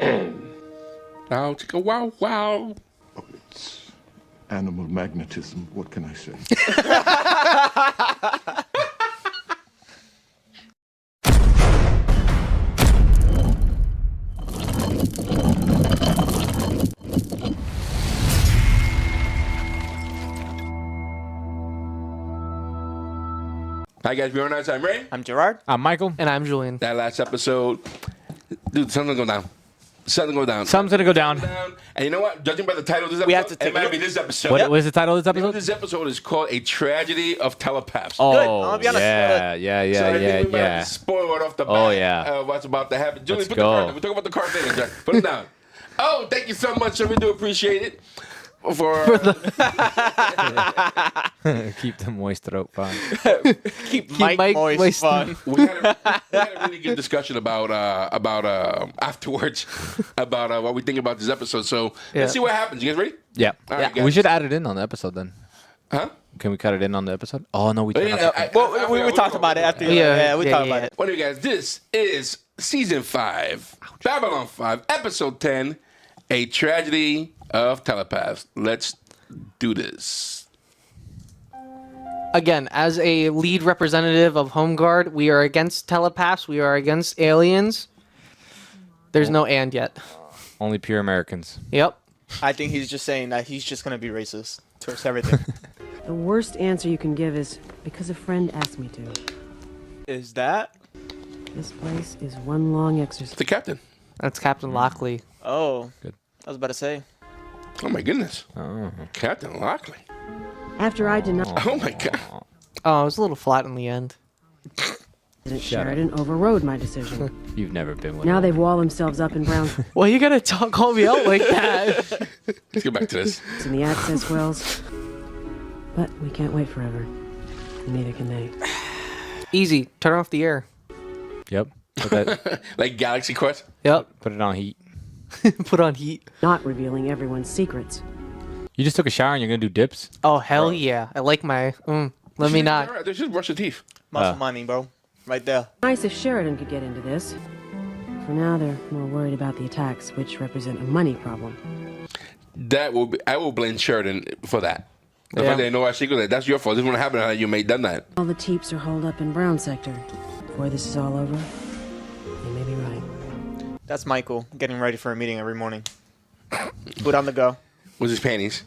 Now, chicka wow wow. Oh, it's animal magnetism. What can I say? Hi guys, we're on our time, right? I'm Gerard. I'm Michael. And I'm Julien. That last episode, dude, something go down. Something go down. Something's gonna go down. And you know what? Judging by the title of this episode, We have to take it might a be this episode. What is the title of this episode? This episode is called A Tragedy of Telepaths. Oh, I'll be honest. yeah. So I think we might have to spoil it off the bat. Oh, yeah. What's about to happen. Julie, Let's put go. the card down. We're talking about the card later, Jack. Put it down. Oh, thank you so much. We do appreciate it. Keep the moist throat fun. Keep Mike moist fun. We had a really good discussion about afterwards about what we think about this episode. So let's see what happens. You guys ready? Yeah. All right, guys. We should add it in on the episode then. Huh? Can we cut it in on the episode? Oh no, we can't. Well, we talked about it after. We talked about it. What do you guys? This is season 5, Babylon 5, episode 10, A Tragedy of Telepaths. Let's do this. Again, as a lead representative of Home Guard, we are against telepaths. We are against aliens. There's no and yet. Only pure Americans. Yep. I think he's just saying that he's just gonna be racist towards everything. The worst answer you can give is because a friend asked me to. Is that? This place is one long exercise. The captain. That's Captain Lockley. Oh, Good. I was about to say. Oh my goodness. Oh. Captain Lockley. After I denied Oh my god. Oh, it was a little flat in the end. President Sheridan overrode my decision. You've never been with Now me. they've walled themselves up in brown Well, you gotta call me out like that. Let's get back to this. in the access wells. But we can't wait forever. Neither can they. Easy. Turn off the air. Yep. Put, that, Like Galaxy Quest. Yep. put it on heat. Put on heat. Not revealing everyone's secrets. You just took a shower and you're gonna do dips? Oh, hell yeah. I like my... let me not. Alright, they should brush their teeth. Muscle money, bro. Right there. Nice if Sheridan could get into this. For now, they're more worried about the attacks, which represent a money problem. That will be. I will blame Sheridan for that. The Yeah. fact they know our secret. That's your fault. This wouldn't happen had you made done that. All the teeps are holed up in Brown Sector. Before this is all over, they may be right. That's Michael getting ready for a meeting every morning. Food on the go. Was his panties?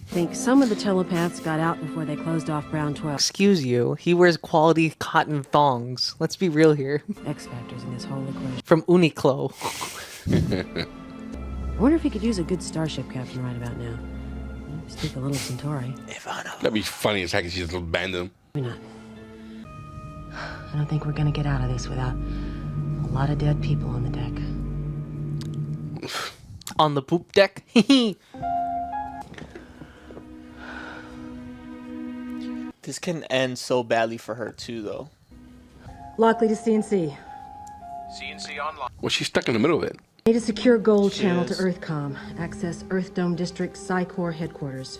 Think some of the telepaths got out before they closed off Brown 12. Excuse you. He wears quality cotton thongs. Let's be real here. X factors in this whole equation. From Uniqlo. I wonder if he could use a good starship captain right about now. Speak a little Centauri. That'd be funny as heck if she just abandoned him. Maybe not. I don't think we're gonna get out of this without a lot of dead people on the deck. On the poop deck. This can end so badly for her too, though. Lockley to CNC. Well, she's stuck in the middle of it. Need a secure gold She channel is. to EarthCom. Access Earth Dome District Psi Corps headquarters.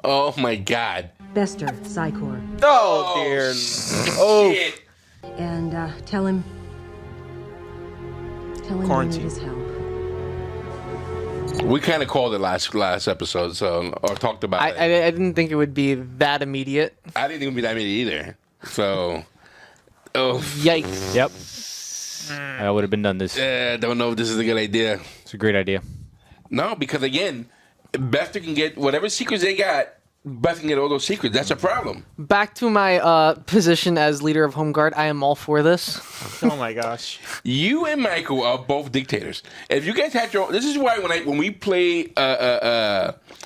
Oh my god. Bester, Psi Corps. Oh, dear. Oh, Shit. And tell him we need Quarantine. his help. We kind of called it last episode, so or talked about I it. didn't think it would be that immediate. I didn't think it would be that many either. So, oh, Yikes. Yep. I would have been done this. don't know if this is a good idea. It's a great idea. No, because again, Bester can get whatever secrets they got. Bester can get all those secrets. That's a problem. Back to my position as leader of Home Guard. I am all for this. oh my gosh. You and Michael are both dictators. If you guys had your, this is why when we play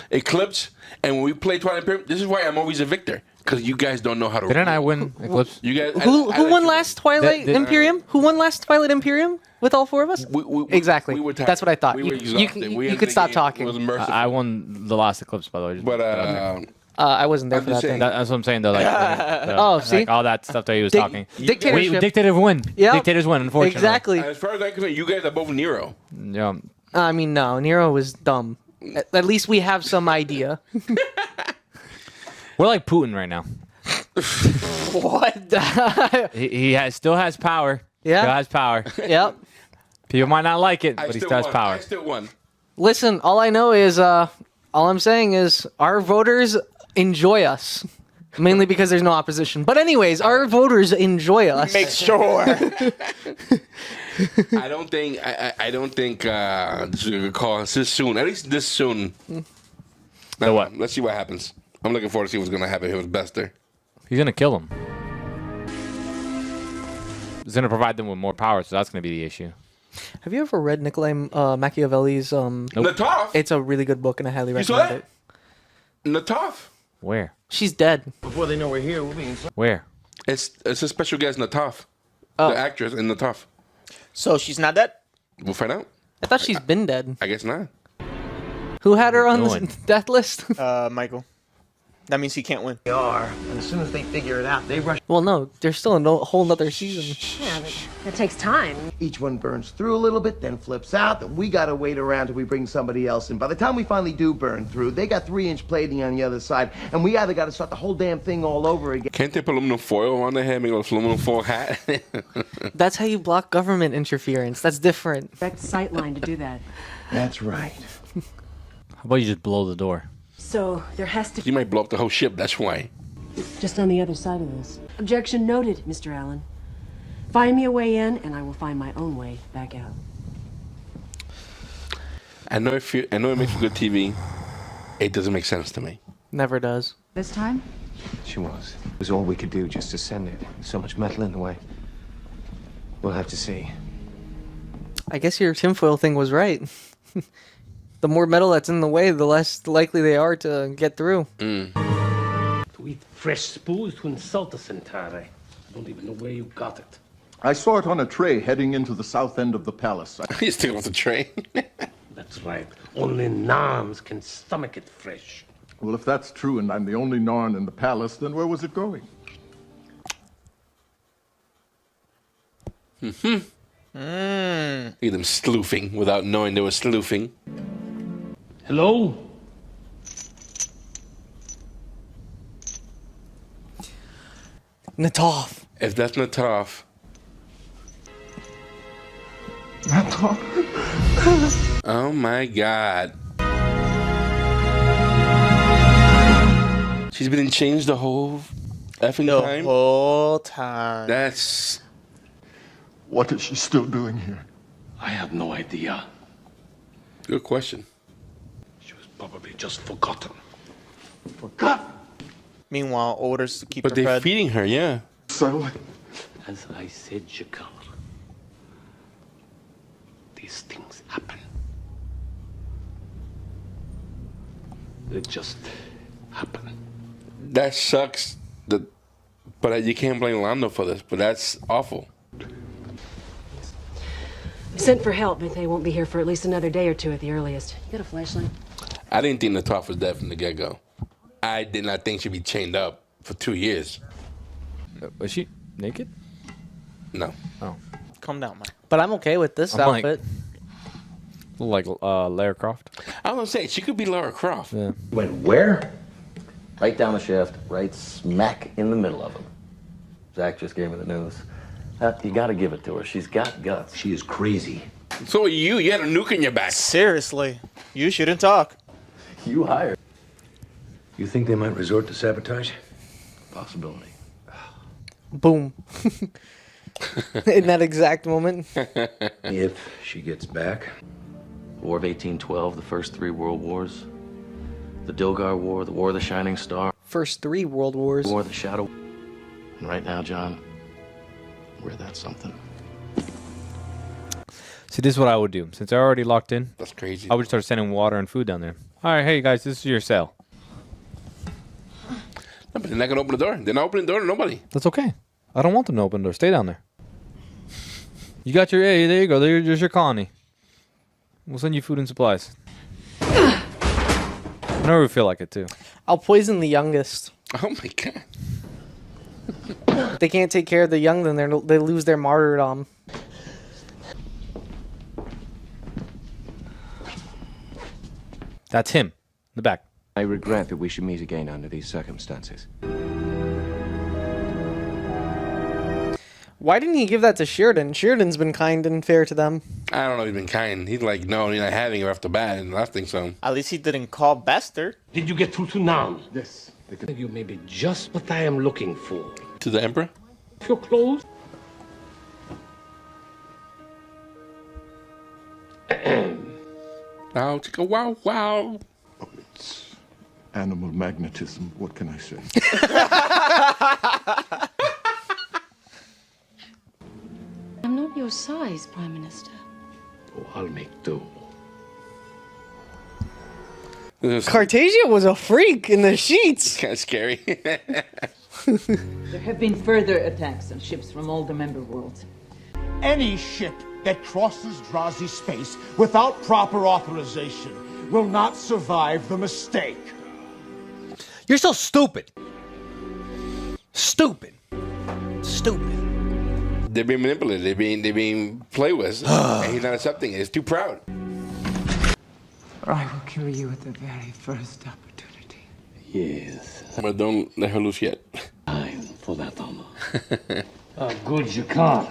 Eclipse and when we play Twilight Imperium, this is why I'm always a victor because you guys don't know how to. Didn't I win Eclipse? You guys. Who I won last Twilight Did- Imperium? Who won last Twilight Imperium with all four of us? Exactly. We were tired. That's what I thought. We were You exhausted. We could ended stop the game. talking. It was merciful. I won the last Eclipse, by the way. But I wasn't there I'm for just that saying. thing. That's what I'm saying, though. Like, Oh, see? like all that stuff that he was talking. Dictatorship. Dictators win. Yep. Dictators win, unfortunately. Exactly. as far as I'm concerned, you guys are both Nero. Yeah. I mean, no. Nero was dumb. At least we have some idea. We're like Putin right now. What? He still has power. Yeah. Still has power. Yep. People might not like it, I but he still still has won. power. I still won. Listen, all I know is, all I'm saying is our voters enjoy us. Mainly because there's no opposition. But anyways, our voters enjoy us. Make sure. I don't think call us this soon. At least this soon. So what? Let's see what happens. I'm looking forward to see what's gonna happen here with Bester. He's gonna kill him. He's gonna provide them with more power, so that's gonna be the issue. Have you ever read Nikolai Machiavelli's? Nope. Nataf. It's a really good book, and I highly You saw recommend that? it. Nataf. Where? She's dead. Before they know we're here, we'll be in. Where? It's a special guest, Nataf. Oh. The actress in Nataf. So she's not dead? We'll find out. I thought she's been dead. I guess not. Who had her on Going. the death list? Michael. That means he can't win. They are, and as soon as they figure it out, they rush. Well, no, there's still a whole nother season. Yeah, but that takes time. Each one burns through a little bit, then flips out. Then we gotta wait around till we bring somebody else in. By the time we finally do burn through, they got 3-inch plating on the other side, and we either gotta start the whole damn thing all over again. Can't they put aluminum foil on their head, make a aluminum foil hat? That's how you block government interference. That's different. Direct sight line to do that. That's right. How about you just blow the door? So there has to You might blow up the whole ship, that's why. just on the other side of this. Objection noted, Mr. Allen. Find me a way in, and I will find my own way back out. I know it makes for good TV. It doesn't make sense to me. Never does. This time? She was. It was all we could do just to send it. So much metal in the way. We'll have to see. I guess your tinfoil thing was right. The more metal that's in the way, the less likely they are to get through. To eat fresh spools to insult us entirely. I don't even know where you got it. I saw it on a tray heading into the south end of the palace. He's taking off the tray. That's right. Only Narns can stomach it fresh. Well, if that's true and I'm the only Narn in the palace, then where was it going? Look at them sloofing without knowing they were sloofing. Hello? Natov. If that's not tough. Oh my god. She's been in chains the whole effing The time? whole time. That's... What is she still doing here? I have no idea. Good question. She was probably just forgotten. Forgotten. Meanwhile, orders to keep But her they're fed. feeding her, yeah. So, As I said, Jakar, these things happen. They just happen. That sucks. But you can't blame Lando for this, but that's awful. Sent for help, but they won't be here for at least another day or two at the earliest. You got a flashlight? I didn't think Nataf was dead from the get-go. I did not think she'd be chained up for 2 years. Was she naked? No. Oh. Calm down, Mike. But I'm okay with this I'm like- outfit. Like Lara Croft? I was gonna say, she could be Lara Croft. Yeah. Went where? Right down the shaft, right smack in the middle of him. Zach just gave me the news. You gotta give it to her. She's got guts. She is crazy. So are you. You had a nuke in your back. Seriously, you shouldn't talk. You hired. You think they might resort to sabotage? Possibility. Boom. In that exact moment. If she gets back. War of 1812, the first 3 world wars. The Dilgar War, the War of the Shining Star, First 3 world wars. War of the Shadow. And right now, John, we're that something. See, this is what I would do. Since they're already locked in, That's crazy. I would start sending water and food down there. All right, hey guys, this is your cell. No, but they're not gonna open the door. They're not opening the door to nobody. That's okay. I don't want them to open the door. Stay down there. You got your, hey, there you go. There's your colony. We'll send you food and supplies. Whenever we feel like it, too. I'll poison the youngest. Oh my god. If they can't take care of the young, then they lose their martyrdom. That's him. In the back. I regret that we should meet again under these circumstances. Why didn't he give that to Sheridan? Sheridan's been kind and fair to them. I don't know if he's been kind. He's like, no, you're not having her off the bat, and I think so. At least he didn't call Bester. Did you get through to Nan? Yes. You may be just what I am looking for. To the Emperor? If you're closed. Wow, chicka, wow, wow. Oh, it's animal magnetism. What can I say? I'm not your size, Prime Minister. Oh, I'll make do. Cartasia was a freak in the sheets. Kind of scary. There have been further attacks on ships from all the member worlds. Any ship that crosses Drazi space without proper authorization will not survive the mistake. You're so stupid. Stupid. Stupid. They're being manipulated. They're being played with. And he's not accepting it. He's too proud. Or I will kill you at the very first opportunity. Yes. But don't let her loose yet. Time for that honor. Good you can.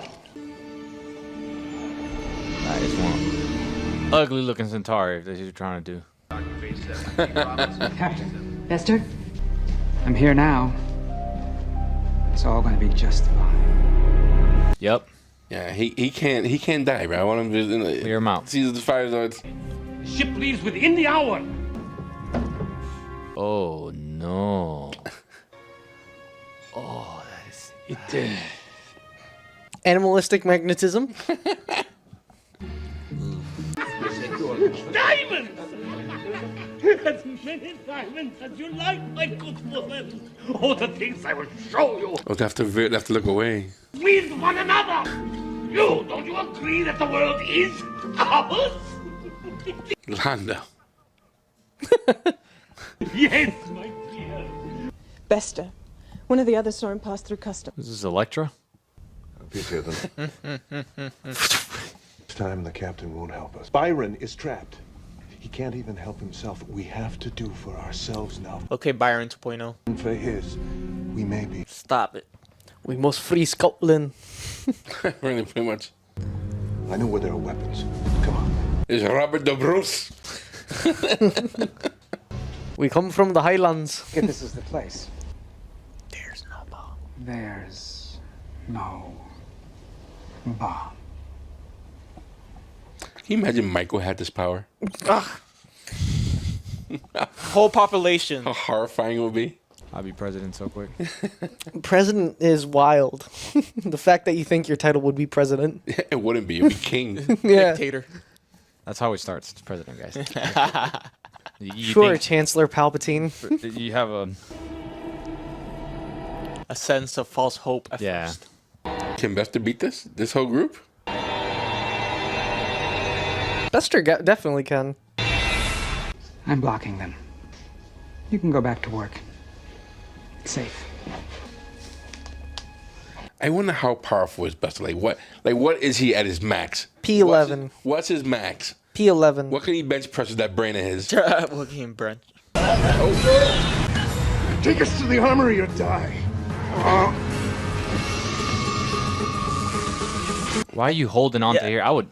Nice one. Ugly looking Centauri, if that's what you're trying to do. Captain. Bester? I'm here now. It's all going to be just fine. Yep. Yeah, he can't die, bro. I want him to clear him out. See the fire zones. Ship leaves within the hour. Oh no. Oh, that is It. Animalistic magnetism. Diamonds! As many diamonds as you like, my good woman. Oh, the things I will show you. We'll have to look away. With one another. Don't you agree that the world is ours? Lando. Yes, my dear. Bester, one of the others saw him pass through customs. This is Electra? Busier than. This time the captain won't help us. Byron is trapped. He can't even help himself. We have to do for ourselves now. Okay, Byron 2.0. And for his, we may be. Stop it. We must free Scotland. Really, pretty much. I know where there are weapons. Come on. It's Robert the Bruce. We come from the Highlands. If this is the place. There's no bomb. There's no bomb. Can you imagine Michael had this power? Whole population. How horrifying it would be. I'll be president so quick. President is wild. The fact that you think your title would be president. It wouldn't be. It would be king. Yeah. Dictator. That's how it starts. It's president, guys. You Sure, think Chancellor Palpatine. you have A sense of false hope at first. Can Bester beat this whole group? Bester definitely can. I'm blocking them. You can go back to work. It's safe. I wonder how powerful is Bester. Like what is he at his max? P11. What's his max? P11. What can he bench press with that brain of his? What can he bench? Take us to the armory or die. Why are you holding on to here? I would.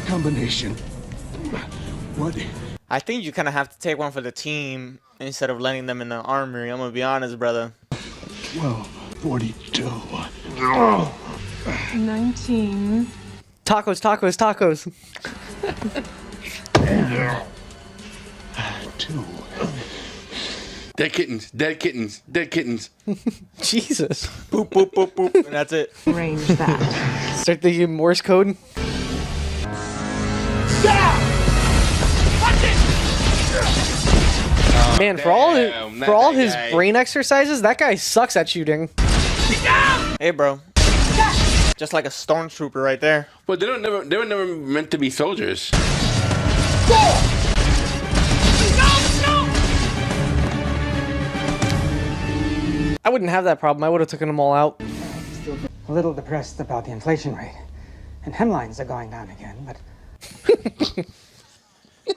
Combination. What? I think you kind of have to take one for the team instead of letting them in the armory. I'm going to be honest, brother. 12:42. 19. Tacos. 2. Dead kittens. Jesus. Boop, boop, boop, boop. And that's it. Range that. Start thinking Morse code. Man, for all his brain exercises, that guy sucks at shooting. Hey, bro. Just like a stormtrooper right there. But they were never meant to be soldiers. I wouldn't have that problem. I would have taken them all out. A little depressed about the inflation rate. And hemlines are going down again, but...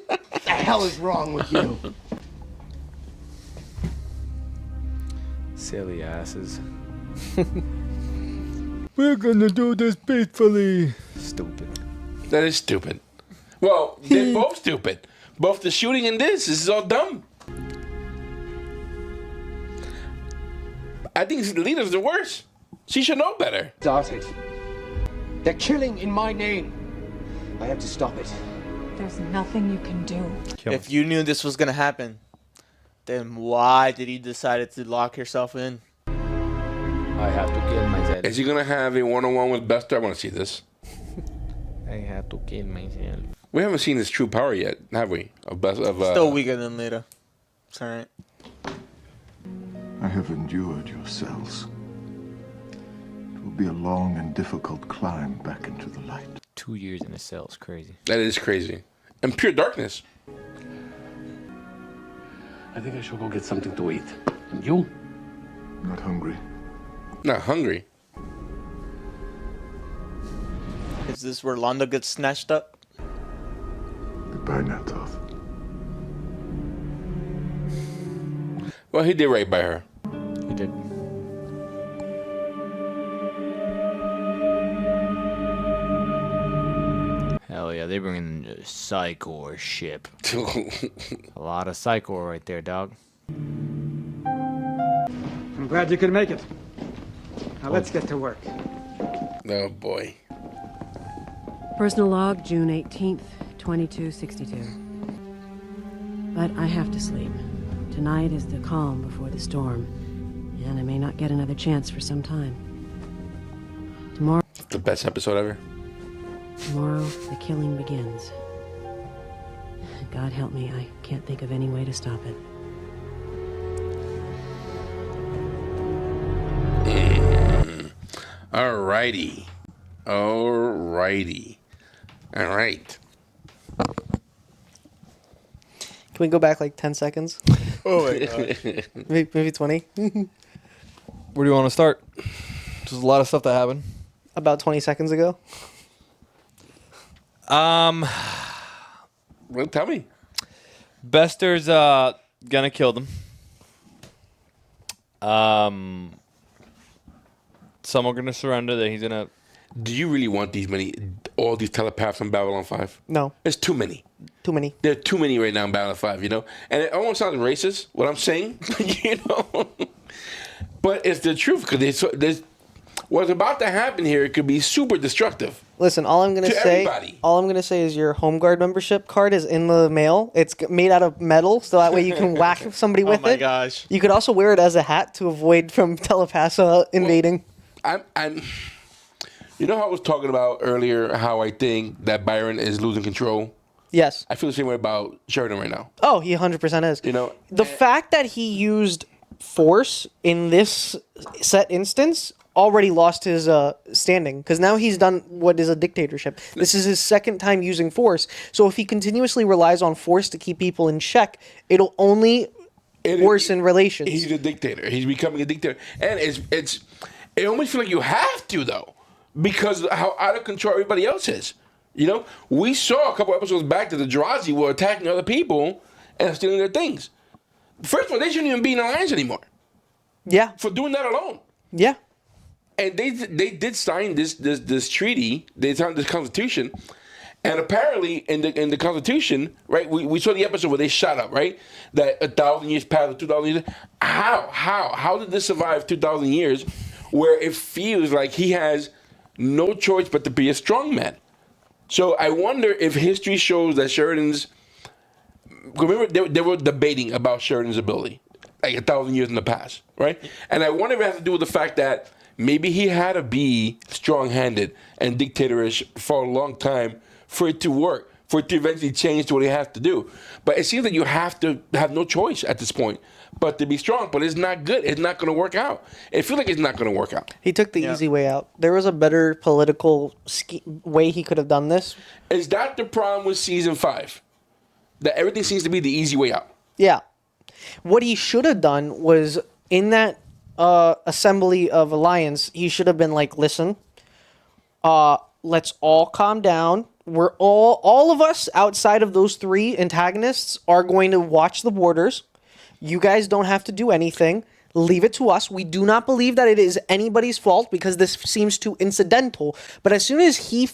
What the hell is wrong with you? Silly asses. We're gonna do this peacefully. Stupid. That is stupid. Well, they're both stupid. Both the shooting and this is all dumb. I think the leader's the worst. She should know better. Started. They're killing in my name. I have to stop it. There's nothing you can do. If you knew this was gonna happen, then why did you decide to lock yourself in? I have to kill myself. Is he gonna have a one-on-one with Buster? I want to see this. I have to kill myself. We haven't seen his true power yet, have we? Still weaker than Lyta. It's alright. I have endured your cells. It will be a long and difficult climb back into the light. 2 years in a cell is crazy. That is crazy. And pure darkness. I think I shall go get something to eat. And you? Not hungry. Not hungry. Is this where Londo gets snatched up? Goodbye now, Toth. Well, he did right by her. He did. Hell yeah, they bring in the Psi Corps ship. A lot of Psi Corps right there, dog. I'm glad you could make it. Now let's get to work. Oh boy. Personal log, June 18th, 2262. But I have to sleep. Tonight is the calm before the storm, and I may not get another chance for some time. Tomorrow, The best episode ever. the killing begins. God help me, I can't think of any way to stop it. Alrighty. Alrighty. Alright. Can we go back like 10 seconds? Oh my god. Maybe 20? Where do you want to start? There's a lot of stuff that happened. About 20 seconds ago. Well, tell me. Bester's gonna kill them. Some are gonna surrender. That he's gonna. Do you really want all these telepaths on Babylon 5? No. There's too many. Too many. There are too many right now in Babylon 5, you know? And it almost sounds racist, what I'm saying, you know? But it's the truth, because what's about to happen here could be super destructive. Listen, all I'm gonna say is your home guard membership card is in the mail. It's made out of metal, so that way you can whack somebody with it. Oh my gosh. You could also wear it as a hat to avoid from telepaths invading. I'm you know how I was talking about earlier how I think that Byron is losing control? Yes. I feel the same way about Sheridan right now. Oh, he 100% is. You know, the fact that he used force in this set instance already lost his standing, because now he's done what is a dictatorship. This is his second time using force. So if he continuously relies on force to keep people in check, it'll only worsen relations. He's a dictator. He's becoming a dictator. And it almost feels like you have to, though, because of how out of control everybody else is. You know, we saw a couple episodes back that the Drazi were attacking other people and stealing their things. First of all, they shouldn't even be in alliance anymore. Yeah. For doing that alone. Yeah. And they did sign this treaty. They signed this constitution, and apparently in the constitution, right? We saw the episode where they shot up, right? That 1,000 years passed, 2,000 years. How did this survive 2,000 years, where it feels like he has no choice but to be a strong man? So I wonder if history shows that Sheridan's. Remember, they were debating about Sheridan's ability, like 1,000 years in the past, right? And I wonder if it has to do with the fact that maybe he had to be strong-handed and dictatorish for a long time for it to work, for it to eventually change to what he has to do. But it seems that you have to have no choice at this point but to be strong. But it's not good. It's not going to work out. It feels like it's not going to work out. He took the easy way out. There was a better political way he could have done this. Is that the problem with season 5? That everything seems to be the easy way out? Yeah. What he should have done was, in that assembly of alliance, he should have been like, listen, let's all calm down. We're all of us outside of those 3 antagonists are going to watch the borders. You guys don't have to do anything. Leave it to us. We do not believe that it is anybody's fault because this seems too incidental. But as soon as he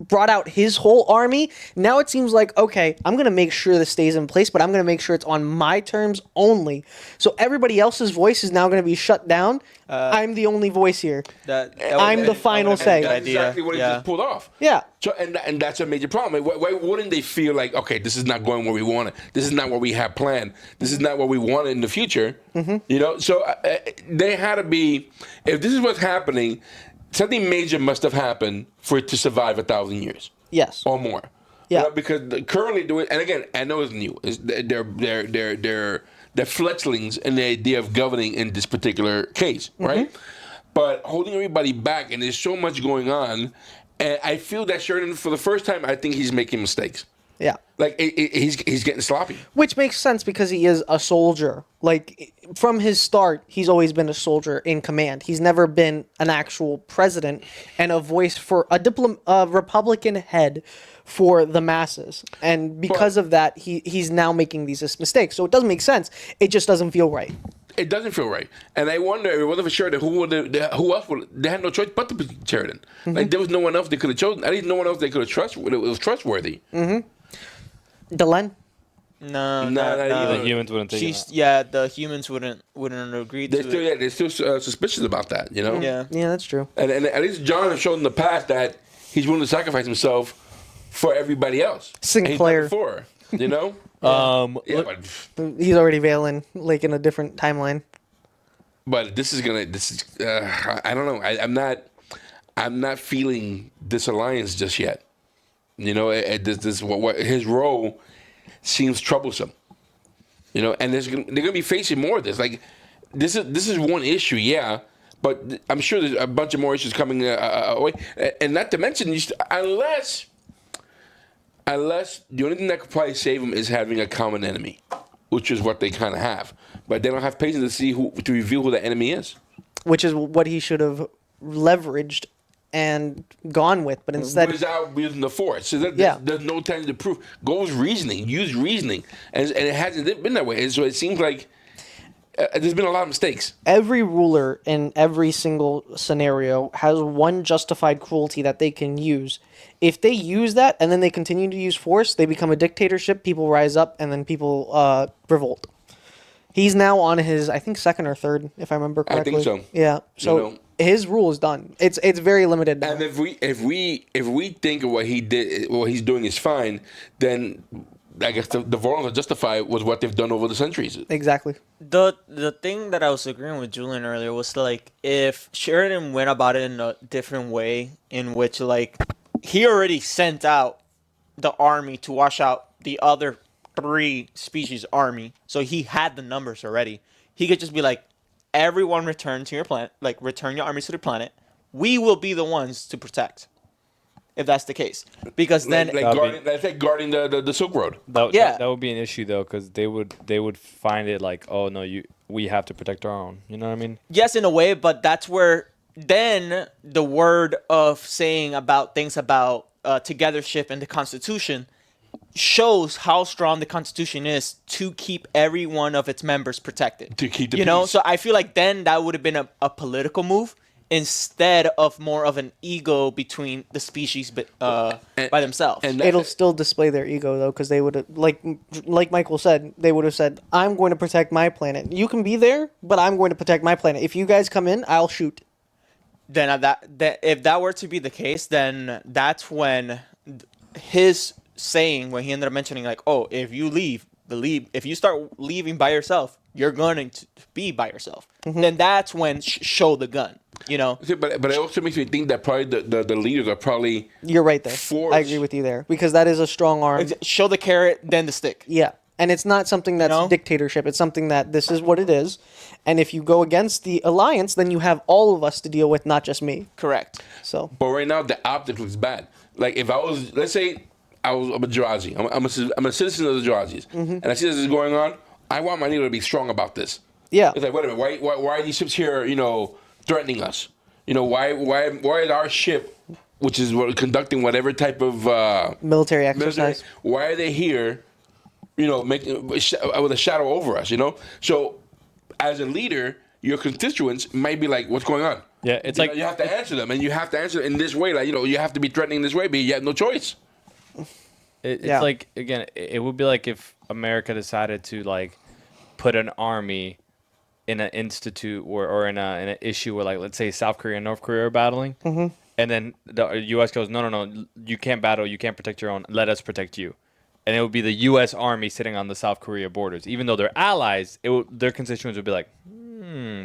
brought out his whole army, now it seems like, okay, I'm going to make sure this stays in place, but I'm going to make sure it's on my terms only. So everybody else's voice is now going to be shut down. I'm the only voice here. I'm the final say. That's exactly what he just pulled off. Yeah. So, and that's a major problem. Why wouldn't they feel like, okay, this is not going where we want it. This is not what we have planned. This is not what we want in the future. You know, so they had to be, if this is what's happening, something major must have happened for it to survive 1,000 years. Yes. Or more. Yeah. You know, because currently doing, and again, I know it's new. They're fledglings in the idea of governing in this particular case, right? But holding everybody back, and there's so much going on, and I feel that Sheridan, for the first time, I think he's making mistakes. Yeah. Like, he's getting sloppy. Which makes sense because he is a soldier. Like, from his start, he's always been a soldier in command. He's never been an actual president and a voice for a Republican head for the masses. And because of that, he's now making these mistakes. So it doesn't make sense. It just doesn't feel right. It doesn't feel right. And I wonder, if it wasn't for Sheridan, who else would, they had no choice but to be Sheridan. Like, there was no one else they could have chosen. At least no one else they could have trusted. It was trustworthy. Delenn? No, The humans wouldn't take it. Yeah, the humans wouldn't agree to it. They're still suspicious about that, you know? Yeah. Yeah, that's true. And at least John has shown in the past that he's willing to sacrifice himself for everybody else. Sinclair. And he's done it before, you know? He's already veiling, like, in a different timeline. But this is I don't know. I'm not feeling this alliance just yet. You know, what his role seems troublesome. You know, and they're gonna be facing more of this. Like, this is one issue, yeah, but I'm sure there's a bunch of more issues coming away. And not to mention, unless the only thing that could probably save him is having a common enemy, which is what they kind of have. But they don't have patience to reveal who the enemy is. Which is what he should have leveraged and gone with, but instead without using the force. So there's no time to prove. Go with reasoning. Use reasoning, and it hasn't been that way. And so it seems like there's been a lot of mistakes. Every ruler in every single scenario has one justified cruelty that they can use. If they use that and then they continue to use force, they become a dictatorship. People rise up, and then people revolt. He's now on his, I think, second or third, if I remember correctly. I think so. Yeah. So his rule is done. It's very limited now. And if we think of what he did, what he's doing is fine, then I guess the violence justified was what they've done over the centuries. Exactly. The thing that I was agreeing with Julien earlier was, like, if Sheridan went about it in a different way, in which, like, he already sent out the army to wash out the other 3 species army, so he had the numbers already. He could just be like, everyone return to your planet, like, return your armies to the planet. We will be the ones to protect, if that's the case. Because then, guarding the Silk Road. That would be an issue, though, because they would find it like, oh no, we have to protect our own. You know what I mean? Yes, in a way, but that's where then the word of saying about things about togethership and the Constitution shows how strong the Constitution is to keep every one of its members protected. To keep the peace. So I feel like then that would have been a political move instead of more of an ego between the species by themselves. And it'll still display their ego, though, because they would have, like Michael said, they would have said, I'm going to protect my planet. You can be there, but I'm going to protect my planet. If you guys come in, I'll shoot. Then if that were to be the case, then that's when his saying, when he ended up mentioning, like, oh, if you start leaving by yourself, you're going to be by yourself. Then that's when show the gun, you know. But it also makes me think that probably the leaders are probably You're right there. I agree with you there, because that is a strong arm. Show the carrot, then the stick. Yeah, and it's not something that's dictatorship. It's something that this is what it is, and if you go against the alliance, then you have all of us to deal with, not just me. Correct. So, but right now the optics looks bad. Like, if I was, let's say, I'm a Jirazi. I'm a citizen of the Jirazis, and I see this is going on. I want my leader to be strong about this. Yeah. It's like, wait a minute, why are these ships here, you know, threatening us? You know, why is our ship, which is conducting whatever type of military exercise, why are they here, you know, making with a shadow over us, you know? So, as a leader, your constituents might be like, "What's going on?" Yeah, it's you have to answer them, and you have to answer in this way. Like you have to be threatening this way, but you have no choice. It's like, again, it would be like if America decided to like put an army in an institute or in an issue where, like, let's say South Korea and North Korea are battling, and then the U.S. goes, no, you can't battle, you can't protect your own, let us protect you. And it would be the U.S. Army sitting on the South Korea borders. Even though they're allies, their constituents would be like,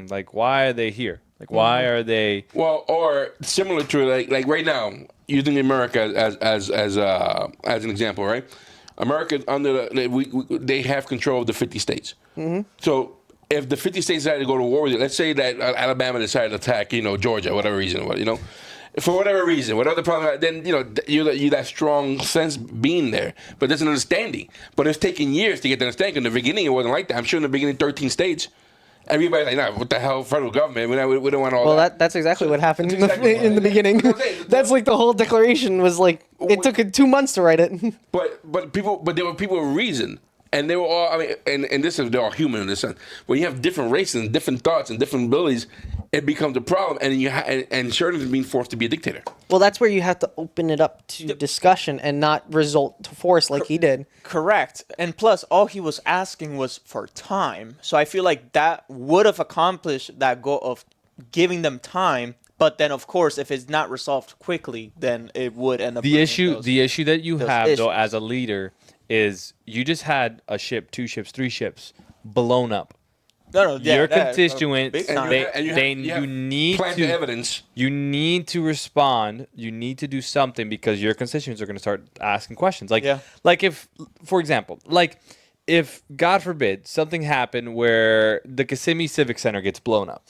like, why are they here? Like, why are they? Well, or similar to like right now, using America as an example, right? America under they have control of the 50 states. So if the 50 states decided to go to war with it, let's say that Alabama decided to attack, Georgia, whatever reason, for whatever reason, whatever the problem, then you that strong sense being there, but there's an understanding. But it's taken years to get the understanding. In the beginning, it wasn't like that. I'm sure in the beginning, 13 states. Everybody's like, nah, what the hell, federal government? We don't want all that. Well, that's exactly what happened in the beginning. That's like the whole declaration was like, it took 2 months to write it. But there were people with reason. And they were all, and they're all human in this sense. When you have different races and different thoughts and different abilities, it becomes a problem. And Sheridan's being forced to be a dictator. Well, that's where you have to open it up to discussion and not resort to force like he did. Correct. And plus, all he was asking was for time. So I feel like that would have accomplished that goal of giving them time. But then, of course, if it's not resolved quickly, then it would end up. The issue that you have, though, as a leader, is you just had a ship, 2 ships, 3 ships blown up. Your constituents, you need plant the evidence. You need to respond. You need to do something because your constituents are going to start asking questions. Like if, for example, if God forbid something happened where the Kissimmee Civic Center gets blown up,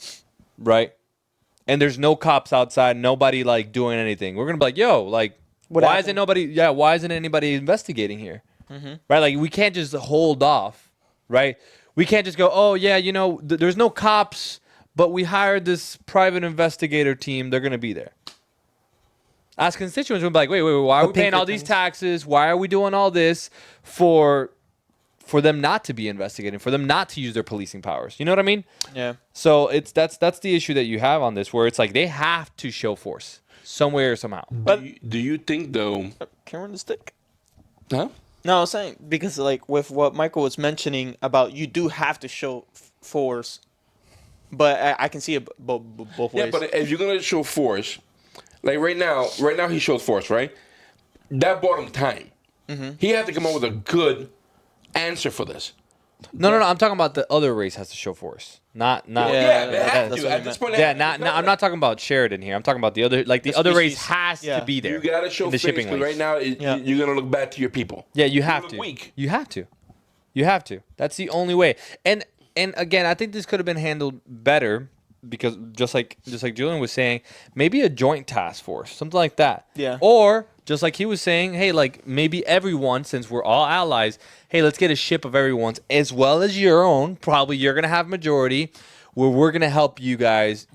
right? And there's no cops outside, nobody doing anything. We're gonna be like, yo, why isn't nobody? Yeah, why isn't anybody investigating here? Right? Like, we can't just hold off, right? We can't just go, oh, yeah, there's no cops, but we hired this private investigator team. They're going to be there. As constituents, we'll be like, wait, why are we paying all these taxes? Why are we doing all this for them not to be investigating, for them not to use their policing powers? You know what I mean? Yeah. So that's the issue that you have on this, where it's like they have to show force some way or somehow. But do you think, though... Can we run the stick? Huh? No, I was saying, because with what Michael was mentioning about you do have to show force, but I can see it both ways. Yeah, but if you're going to show force, like right now he shows force, right? That bought him time. He had to come up with a good answer for this. No, I'm talking about the other race has to show force. Not at this point. I'm not talking about Sheridan here. I'm talking about the other, the other race has to be there. You gotta show face, because right now you're gonna look bad to your people. Yeah, you have to. Weak. You have to. That's the only way. And again, I think this could have been handled better because just like Julien was saying, maybe a joint task force, something like that. Yeah. Or just like he was saying, hey, maybe everyone, since we're all allies, hey, let's get a ship of everyone's as well as your own. Probably you're going to have majority where we're going to help you guys,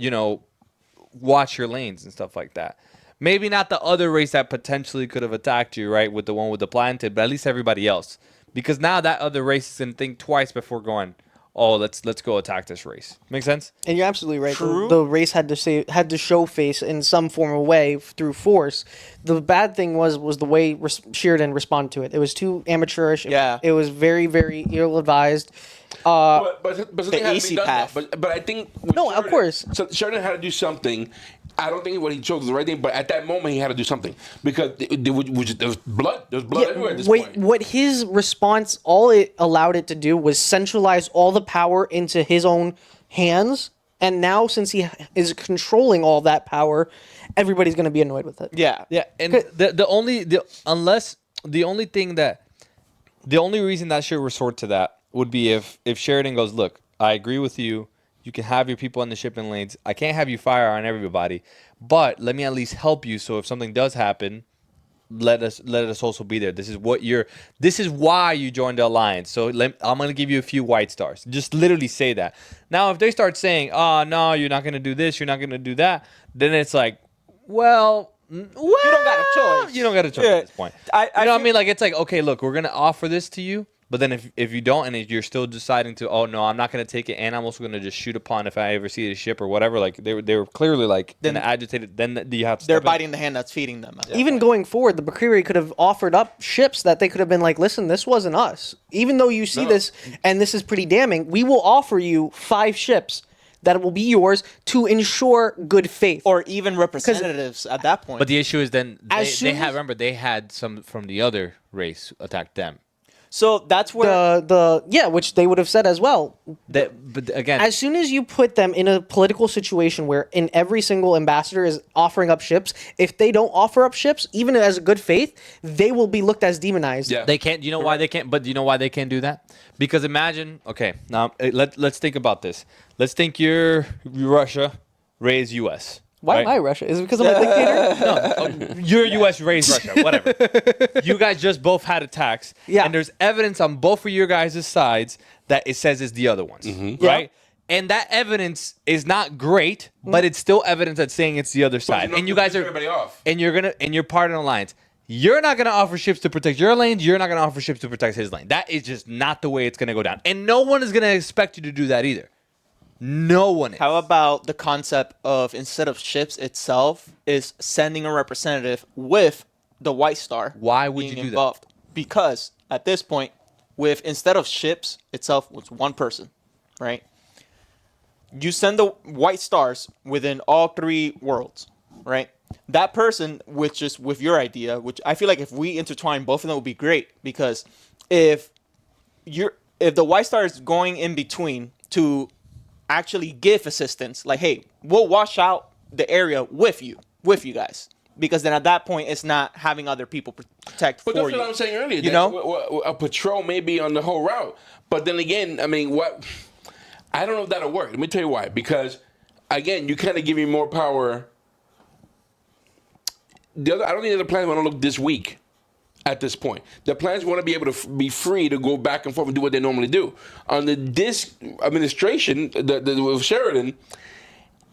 watch your lanes and stuff like that. Maybe not the other race that potentially could have attacked you, right, with the one with the planted, but at least everybody else. Because now that other race is going to think twice before going, oh, let's go attack this race. Make sense? And you're absolutely right. The race had to show face in some form or way through force. The bad thing was the way Sheridan responded to it. It was too amateurish. Yeah. It was very, very ill-advised. But the easy path. But I think of course. So Sheridan had to do something. I don't think what he chose was the right thing, but at that moment he had to do something because there was blood. There was blood everywhere at this point. What his response, all it allowed it to do was centralize all the power into his own hands. And now, since he is controlling all that power, everybody's going to be annoyed with it. Yeah. And the only reason that should resort to that would be if Sheridan goes, look, I agree with you. You can have your people in the shipping lanes. I can't have you fire on everybody, but let me at least help you. So if something does happen, let us also be there. This is why you joined the alliance. So I'm going to give you a few white stars. Just literally say that. Now, if they start saying, oh, no, you're not going to do this, you're not going to do that, then it's like, well, you don't got a choice. You don't got a choice at this point. What I mean? It's like, okay, look, we're going to offer this to you, But then if you don't, and if you're still deciding to, oh no, I'm not going to take it, and I'm also going to just shoot upon if I ever see the ship or whatever. Like they were clearly like then agitated. Then you have to. They're biting the hand that's feeding them. Even going forward, the Bakiri could have offered up ships that they could have been like, listen, this wasn't us. Even though you see this, and this is pretty damning, we will offer you 5 ships that will be yours to ensure good faith. Or even representatives at that point. But the issue is then they had some from the other race attack them. So that's where which they would have said as well. But again, as soon as you put them in a political situation where in every single ambassador is offering up ships, if they don't offer up ships, even as a good faith, they will be looked as demonized. Yeah. They can't. You know why they can't? But you know why they can't do that? Because imagine. Okay, now let's think about this. Let's think you're Russia, raised U.S. Why am I Russia? Is it because I'm a dictator? No, you're U.S. raised Russia, whatever. You guys just both had attacks, and there's evidence on both of your guys' sides that it says it's the other ones, right? And that evidence is not great, but it's still evidence that's saying it's the other side. And you guys are, and you're part of an alliance. You're not gonna offer ships to protect your lanes. You're not gonna offer ships to protect his lane. That is just not the way it's gonna go down. And no one is gonna expect you to do that either. No one is. How about the concept of instead of ships itself is sending a representative with the White Star? Why would you do involved? Because at this point, with instead of ships itself was one person, right? You send the White Stars within all 3 worlds, right? That person, which is with your idea, which I feel like if we intertwine both of them would be great, because if the White Star is going in between to actually give assistance, like, hey, we'll wash out the area with you guys, because then at that point it's not having other people protect but for that's you. what I'm saying earlier. You know, a patrol may be on the whole route, but then again, I mean, I don't know if that'll work. Let me tell you why. Because again, you kind of give me more power. I don't think the plans want to look this weak. At this point, the plans want to be able to be free to go back and forth and do what they normally do. On this administration, with Sheridan,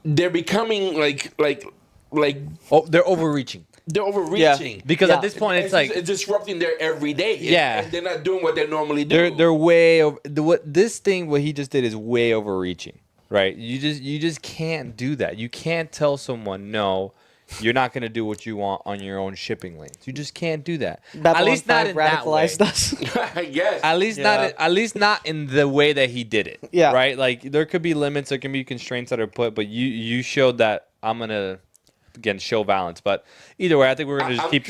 they're becoming like they're overreaching. They're overreaching. Yeah. Because at this point, it's like it's disrupting their everyday. Yeah, and they're not doing what they normally do. They're way over. What he just did is way overreaching, right? You just can't do that. You can't tell someone no. You're not going to do what you want on your own shipping lanes. You just can't do that. At least not in radicalized us. I guess. At least not in the way that he did it. Yeah. Right? Like there could be limits, there can be constraints that are put, but you showed that I'm going to again show balance. But either way, I think we're going to just keep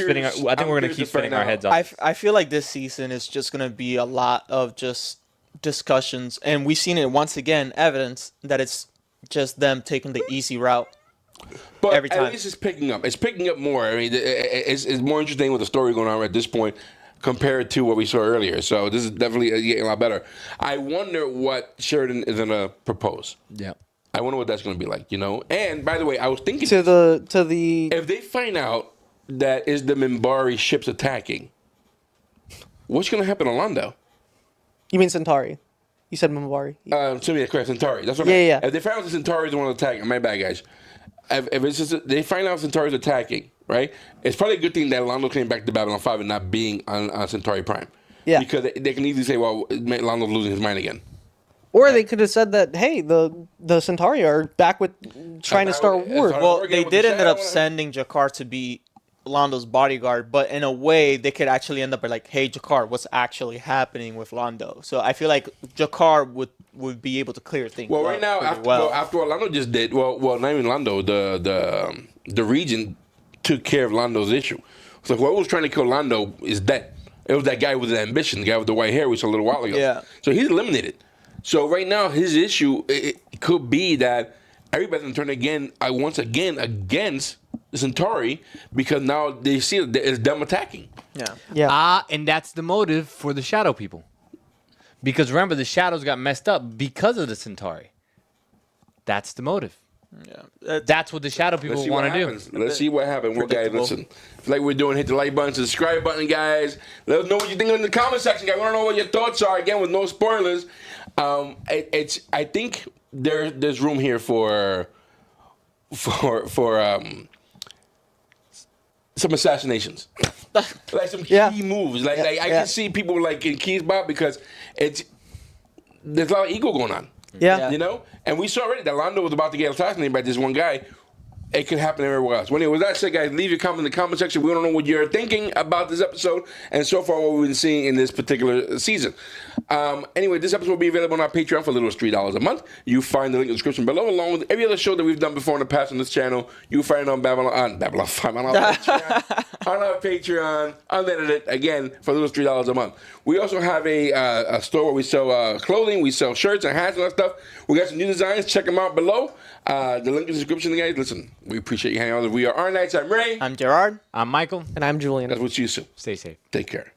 spinning our heads on. I feel like this season is just going to be a lot of just discussions, and we've seen it once again, evidence that it's just them taking the easy route. But every time. At least it's picking up. It's picking up more. I mean, it's more interesting with the story going on at this point compared to what we saw earlier. So this is definitely getting a lot better. I wonder what Sheridan is going to propose. Yeah. I wonder what that's going to be like, you know? And by the way, I was thinking to the if they find out that is the Minbari ships attacking, what's going to happen to Lando? You mean Centauri? You said Minbari. Correct, Centauri. That's what I meant. If they find out the Centauri is the one attacking, my bad, guys. If it's just they find out Centauri's attacking, right? It's probably a good thing that Lando came back to Babylon 5 and not being on Centauri Prime. Yeah. Because they can easily say, well, Lando's losing his mind again. Or they could have said that, hey, the Centauri are back with trying to start a war. Well, they did end up sending Jakar to be Lando's bodyguard, but in a way, they could actually end up like, hey, Jakar, what's actually happening with Lando? So I feel like Jakar would be able to clear things. Well, right now, after what Lando just did, well, not even Lando, the region took care of Lando's issue. So what was trying to kill Lando is dead. It was that guy with the ambition, the guy with the white hair we saw a little while ago. Yeah. So he's eliminated. So right now, his issue it could be that everybody's going to turn again, once again, against the Centauri because now they see that it's them attacking. Yeah. And that's the motive for the Shadow people. Because remember, the Shadows got messed up because of the Centauri. That's the motive. Yeah. That's what the Shadow people want to do. Let's see what happens. Well, guys, listen. Like we're doing, hit the like button, subscribe button, guys. Let us know what you think in the comment section, guys. We want to know what your thoughts are. Again, with no spoilers. I think there's room here for some assassinations. like some key moves. Like I can see people like in key spot because there's a lot of ego going on. Yeah. You know? And we saw already that Londo was about to get assassinated by this one guy. It could happen everywhere else. Well, anyway, with that said, guys, leave your comment in the comment section. We don't know what you're thinking about this episode and so far what we've been seeing in this particular season. Anyway, this episode will be available on our Patreon for as little as $3 a month. You find the link in the description below, along with every other show that we've done before in the past on this channel. You find it on Babylon 5 on our Patreon, unedited, again, for as little as $3 a month. We also have a store where we sell clothing, we sell shirts and hats and all that stuff. We got some new designs. Check them out below. The link in the description, guys. Listen, we appreciate you hanging out with us. We are Our Nights. I'm Ray. I'm Gerard. I'm Michael. And I'm Julian. That's what you soon. Stay safe. Take care.